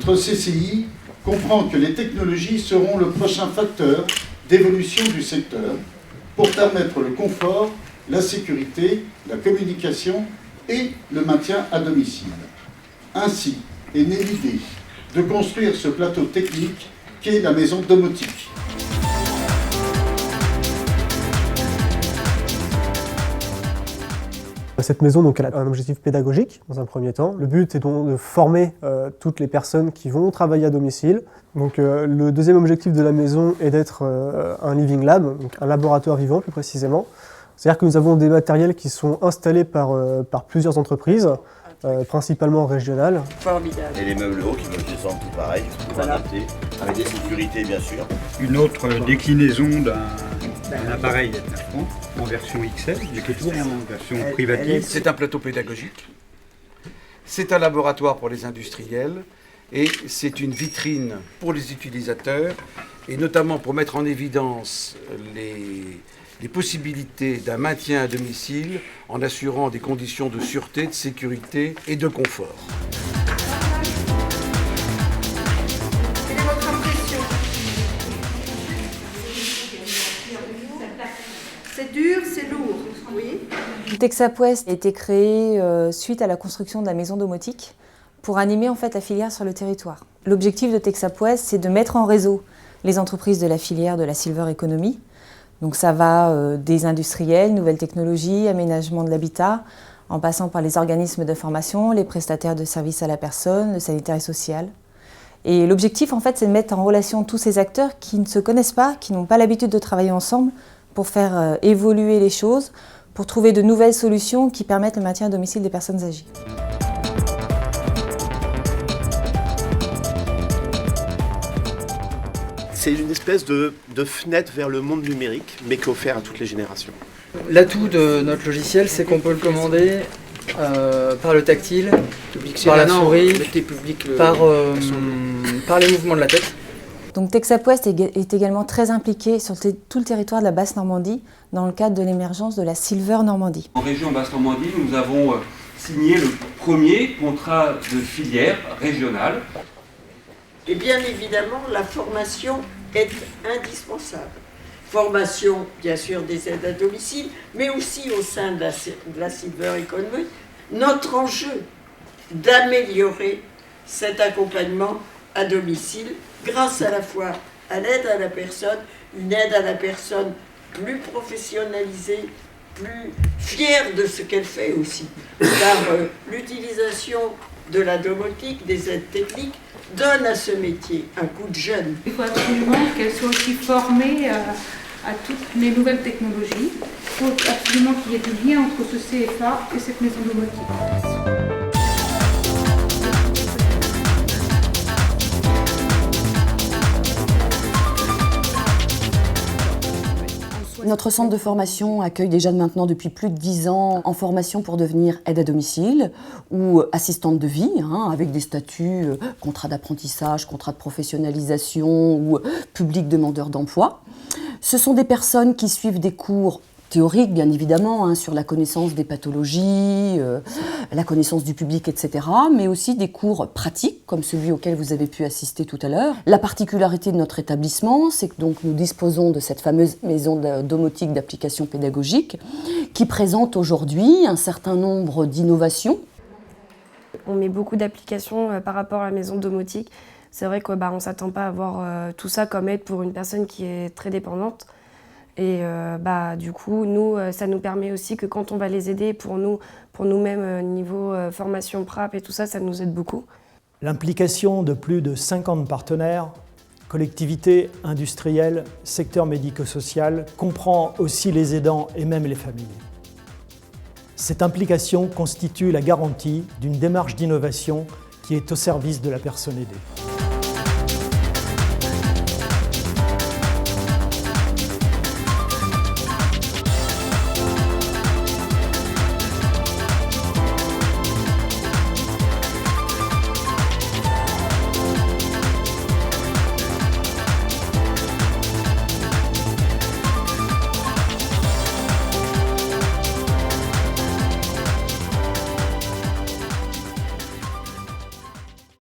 Notre CCI comprend que les technologies seront le prochain facteur d'évolution du secteur pour permettre le confort, la sécurité, la communication et le maintien à domicile. Ainsi est née l'idée de construire ce plateau technique qu'est la maison domotique. Cette maison donc, elle a un objectif pédagogique dans un premier temps. Le but est donc de former toutes les personnes qui vont travailler à domicile. Donc, le deuxième objectif de la maison est d'être un living lab, donc un laboratoire vivant plus précisément. C'est-à-dire que nous avons des matériels qui sont installés par plusieurs entreprises, principalement régionales. Formidable. Et les meubles hauts qui peuvent descendre tout pareil, Voilà. adapter, avec des sécurités bien sûr. Une autre déclinaison d'un appareil Natron en version XL, qui est toujours en version privative. C'est un plateau pédagogique, c'est un laboratoire pour les industriels et c'est une vitrine pour les utilisateurs et notamment pour mettre en évidence les possibilités d'un maintien à domicile en assurant des conditions de sûreté, de sécurité et de confort. Quelle est votre impression? C'est dur, c'est lourd, oui. Texapwest a été créé suite à la construction de la maison domotique pour animer en fait la filière sur le territoire. L'objectif de Texapwest, c'est de mettre en réseau les entreprises de la filière de la Silver Economy. Donc ça va des industriels, nouvelles technologies, aménagement de l'habitat, en passant par les organismes de formation, les prestataires de services à la personne, le sanitaire et social. Et l'objectif en fait, c'est de mettre en relation tous ces acteurs qui ne se connaissent pas, qui n'ont pas l'habitude de travailler ensemble, pour faire évoluer les choses, pour trouver de nouvelles solutions qui permettent le maintien à domicile des personnes âgées. C'est une espèce de fenêtre vers le monde numérique, mais qui est offert à toutes les générations. L'atout de notre logiciel, c'est qu'on peut le commander par le tactile, par la souris, par les mouvements de la tête. Donc Texapwest est également très impliqué sur tout le territoire de la Basse-Normandie dans le cadre de l'émergence de la Silver Normandie. En région Basse-Normandie, nous avons signé le premier contrat de filière régionale. Et bien évidemment, la formation est indispensable. Formation, bien sûr, des aides à domicile, mais aussi au sein de la Silver Economy. Notre enjeu d'améliorer cet accompagnement à domicile grâce à la fois à l'aide à la personne, une aide à la personne plus professionnalisée, plus fière de ce qu'elle fait aussi. Car l'utilisation de la domotique, des aides techniques, donne à ce métier un coup de jeune. Il faut absolument qu'elle soit aussi formée à toutes les nouvelles technologies. Il faut absolument qu'il y ait du lien entre ce CFA et cette maison domotique. Notre centre de formation accueille déjà maintenant depuis plus de 10 ans en formation pour devenir aide à domicile ou assistante de vie, avec des statuts contrat d'apprentissage, contrat de professionnalisation ou public demandeur d'emploi. Ce sont des personnes qui suivent des cours théoriques, bien évidemment, sur la connaissance des pathologies, la connaissance du public, etc., mais aussi des cours pratiques, comme celui auquel vous avez pu assister tout à l'heure. La particularité de notre établissement, c'est que donc, nous disposons de cette fameuse maison domotique d'application pédagogique qui présente aujourd'hui un certain nombre d'innovations. On met beaucoup d'applications par rapport à la maison domotique. C'est vrai qu'on ne s'attend pas à avoir tout ça comme aide pour une personne qui est très dépendante. Et du coup, nous, ça nous permet aussi que quand on va les aider pour nous-mêmes, niveau formation PRAP et tout ça, ça nous aide beaucoup. L'implication de plus de 50 partenaires, collectivités, industriels, secteur médico-social, comprend aussi les aidants et même les familles. Cette implication constitue la garantie d'une démarche d'innovation qui est au service de la personne aidée.